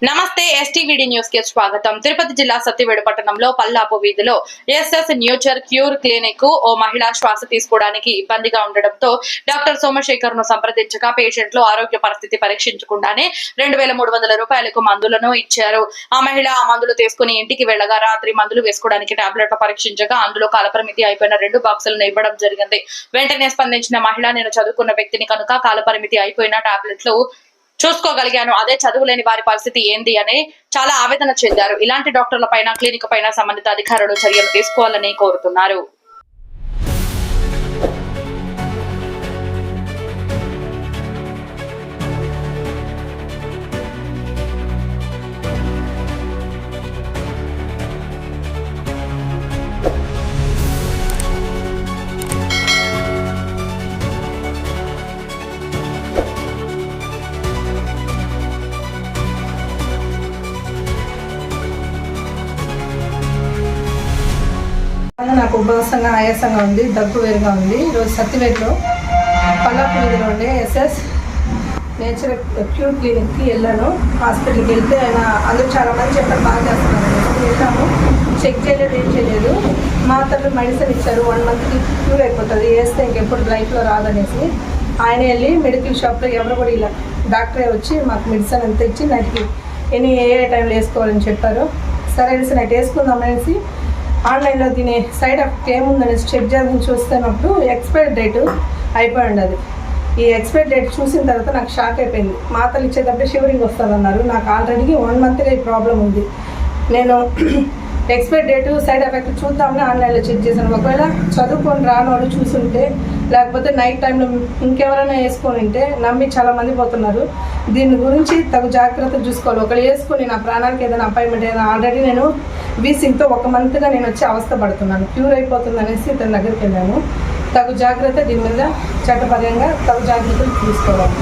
నమస్తే ఎస్టీవీడీ న్యూస్ కి స్వాగతం. తిరుపతి జిల్లా సత్యవేడు పట్టణంలో పల్లాపు వీధిలో ఎస్ఎస్ న్యూచర్ క్యూర్ క్లినిక్ ఓ మహిళ శ్వాస తీసుకోవడానికి ఇబ్బందిగా ఉండడంతో డాక్టర్ సోమశేఖర్ ను సంప్రదించగా పేషెంట్ లో ఆరోగ్య పరిస్థితి పరీక్షించకుండానే 2300 రూపాయలకు మందులను ఇచ్చారు. ఆ మహిళ ఆ మందులు తీసుకుని ఇంటికి వెళ్లగా రాత్రి మందులు వేసుకోవడానికి టాబ్లెట్లు పరీక్షించగా అందులో కాలపరిమితి అయిపోయిన 2 బాక్సులను ఇవ్వడం జరిగింది. వెంటనే స్పందించిన మహిళ, నేను చదువుకున్న వ్యక్తిని కనుక కాలపరిమితి అయిపోయిన టాబ్లెట్లు చూసుకోగలిగాను, అదే చదువులేని వారి పరిస్థితి ఏంది అని చాలా ఆవేదన చెందారు. ఇలాంటి డాక్టర్ల పైన, క్లినిక్ పైన సంబంధిత అధికారులు చర్యలు తీసుకోవాలని కోరుతున్నారు. నాకు ఉపవాసంగా ఆయాసంగా ఉంది, దగ్గు వేరుగా ఉంది. ఈరోజు సత్యవేడులో పల్లాపు వీధిలో ఉండే ఎస్ఎస్ నేచర్ క్యూర్ క్లినిక్కి వెళ్ళాను. హాస్పిటల్కి వెళ్తే ఆయన అందరూ చాలా మంది చెప్పారు బాగా చేస్తున్నారు. వెళ్ళాము, చెక్ చేయలేదు, ఏం చేయలేదు. మాత్రలు మెడిసిన్ ఇచ్చారు, 1 మంత్కి క్యూర్ అయిపోతుంది, వేస్తే ఇంకెప్పుడు లైఫ్లో రాదనేసి ఆయన వెళ్ళి మెడికల్ షాప్లో ఎవరు కూడా ఇలా డాక్టరే వచ్చి మాకు మెడిసిన్ అంతా ఇచ్చి నైట్కి ఏ టైంలో వేసుకోవాలని చెప్పారు. సరే అనేసి నైట్ వేసుకుందాం అనేసి ఆన్లైన్లో దీని సైడ్ ఎఫెక్ట్ ఏముందనేసి చెక్ చేసి చూస్తున్నప్పుడు ఎక్స్పైరీ డేట్ అయిపోయి ఉండదు. ఈ ఎక్స్పైరీ డేట్ చూసిన తర్వాత నాకు షాక్ అయిపోయింది. మాత్రలు ఇచ్చేటప్పుడు షివరింగ్ వస్తుందన్నారు. నాకు ఆల్రెడీ 1 మంత్గా ఈ ప్రాబ్లం ఉంది. నేను ఎక్స్పైరీ డేటు సైడ్ ఎఫెక్ట్ చూద్దామని ఆన్లైన్లో చెక్ చేశాను. ఒకవేళ చదువుకొని రానోళ్ళు చూసుంటే, లేకపోతే నైట్ టైంలో ఇంకెవరైనా వేసుకొని ఉంటే నమ్మి చాలా మంది పోతున్నారు. దీని గురించి తగు జాగ్రత్తలు చూసుకోవాలి. ఒకళ్ళు వేసుకొని నా ప్రాణానికి ఏదైనా అపాయింట్మెంట్ అయినా ఆల్రెడీ నేను వీసింగ్తో 1 మంత్గా నేను వచ్చి అవస్థ పడుతున్నాను. క్యూర్ అయిపోతుంది అనేసి ఇతని దగ్గరికి వెళ్ళాను. తగు జాగ్రత్త, దీని మీద చట్టపరంగా తగు జాగ్రత్తలు తీసుకోవాలి.